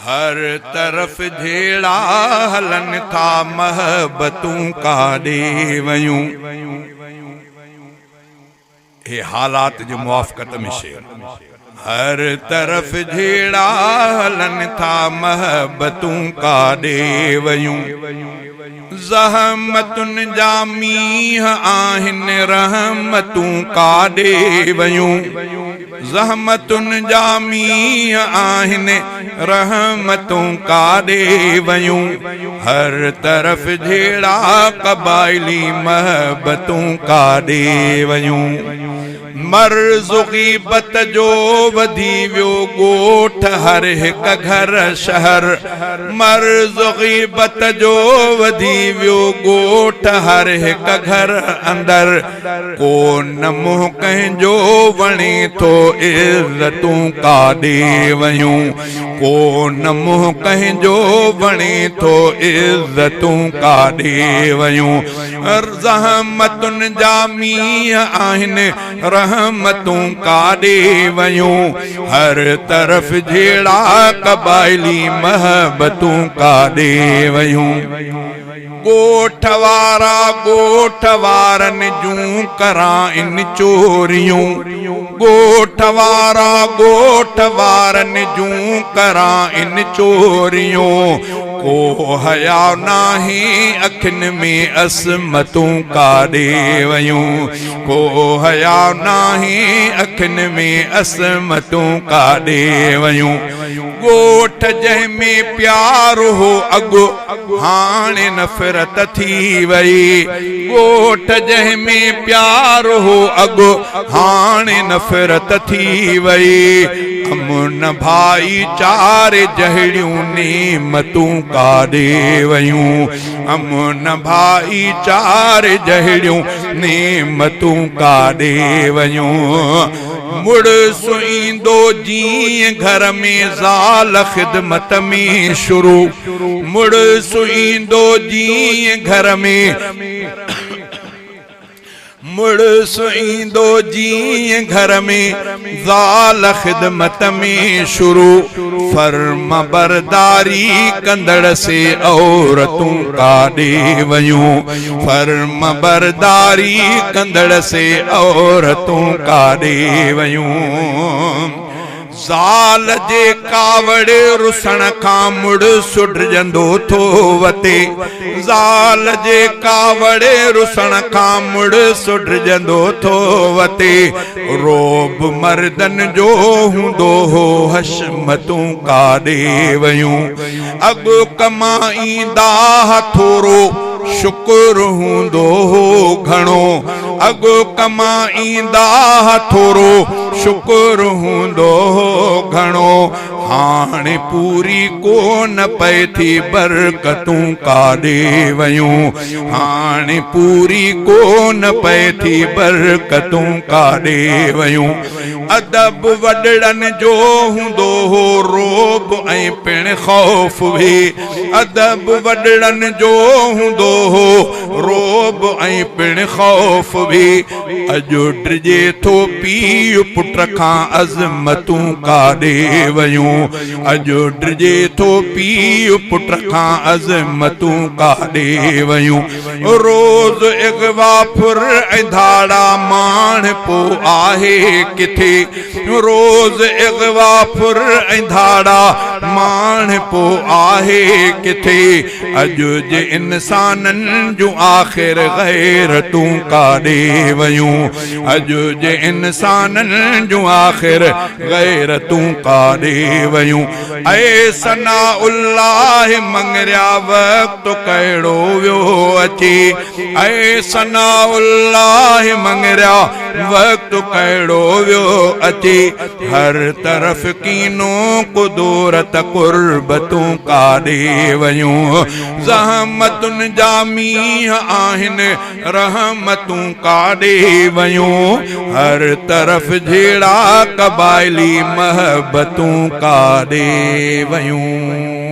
हर तरफ झेड़ा हलन था महबतूं काॾे वयूं। हे हालात जो मुआफ़क़त में शेर। हर तरफ झेड़ा हलन था महबतूं काॾे वयूं। ज़हमतुन जा मींह आहिनि रहमतूं काॾे वयूं। ज़हमतुन जा मींह आहिनि रहमतूं काॾे वयूं। हर तरफ झेड़ा क़बाइली महबतूं काॾे वयूं। मर्ज़ ग़ीबत जो वधी वियो ॻोठ हर हिक घर शहर। मर्ज़ ग़ीबत जो वधी वियो ॻोठ हर हिक घर अंदर। को न मुंहुं कंहिंजो वणे थो इज़तूं काॾे वयूं। को न मुंहुं कंहिंजो वणे थो इज़तूं काॾे वयूं। ज़हमतुन जा मींह आहिनि रहमतूं काॾे वयूं। हर तरफ झेड़ा क़बाइली महबतूं काॾे वयूं। ॻोठ वारा ॻोठ वारनि जूं कराइनि चोरियूं। ॻोठ वारा ॻोठ वारनि जूं कराइनि चोरियूं। को हया नाहे अखियुनि में असमतूं काॾे वयूं। को हया नाहे अखियुनि में असमतूं काॾे वयूं। ॻोठ जंहिंमें प्यार हो अॻु हाणे नफ़रत थी वई। ॻोठ जंहिंमें प्यार हो अॻु हाणे नफ़रत थी वई। अमन भाईचारे जहिड़ियूं नेमतूं काॾे वयूं। अमन भाईचारे जहिड़ियूं नेमतूं काॾे वयूं। मुड़स ईंदो जीअं घर में ज़ाल ख़िदमत में शुरू। मुड़स ईंदो जीअं घर में मुड़स ईंदो जीअं घर में ज़ाल ख़िदमत में शुरू। फर्म बरदारी कंदड़ से औरतूं काॾे वयूं। फर्म बरदारी कंदड़ से औरतूं काॾे वयूं। ज़ाल जे कावड़ रुसण खां मुड़स डिॼंदो थो वते। ज़ाल जे कावड़ रुसण खां मुड़स डिॼंदो थो वते। रोब मर्दन जो हूंदो हो हशमतूं काॾे वयूं। अॻु कमाईंदा थोरो शुक्र हूंदो हो घणो। अॻु कमाईंदा थोरो शुक्र हूंदो हो घणो। हाणे पूरी कोन पए थी बरकतूं काॾे वयूं। हाणे पूरी कोन पए थी बरकतूं काॾे वयूं। अदब वॾड़नि जो हूंदो हो रोब ऐं पिण ख़ौफ़ बि। अदब वॾड़नि जो हूंदो हो रोब ऐं पिण ख़ौफ़ बि। अॼु डिॼे थो पीउ पुट खां अज़मतूं काॾे वयूं। अॼु डिॼे थो पीउ पुट खां अज़मतूं काॾे वयूं। रोज़ इग़वा फुर ऐं धाड़ा माण पो आहे किथे। रोज़ इग़वा फुर ऐं धाड़ा माण पो आहे किथे। अॼु जे इंसाननि जूं आख़िर ग़ैरतूं काॾे वयूं। अॼु जे इंसाननि जूं आख़िर ग़ैरतूं काॾे वयूं। ऐ सनाउल्लाह मंगरिया वक़्तु कहिड़ो वियो अचे। ऐ सनाउल्लाह मंगरिया वक़्तु कहिड़ो वियो अचे। हर तरफ़ कीनो कुदरत कुर्बतूं काॾे वयूं। ज़हमतुन जा मींह आहिनि रहमतूं काॾे वयूं। हर तरफ़ झेड़ा क़बाइली महबतूं काॾे वयूं।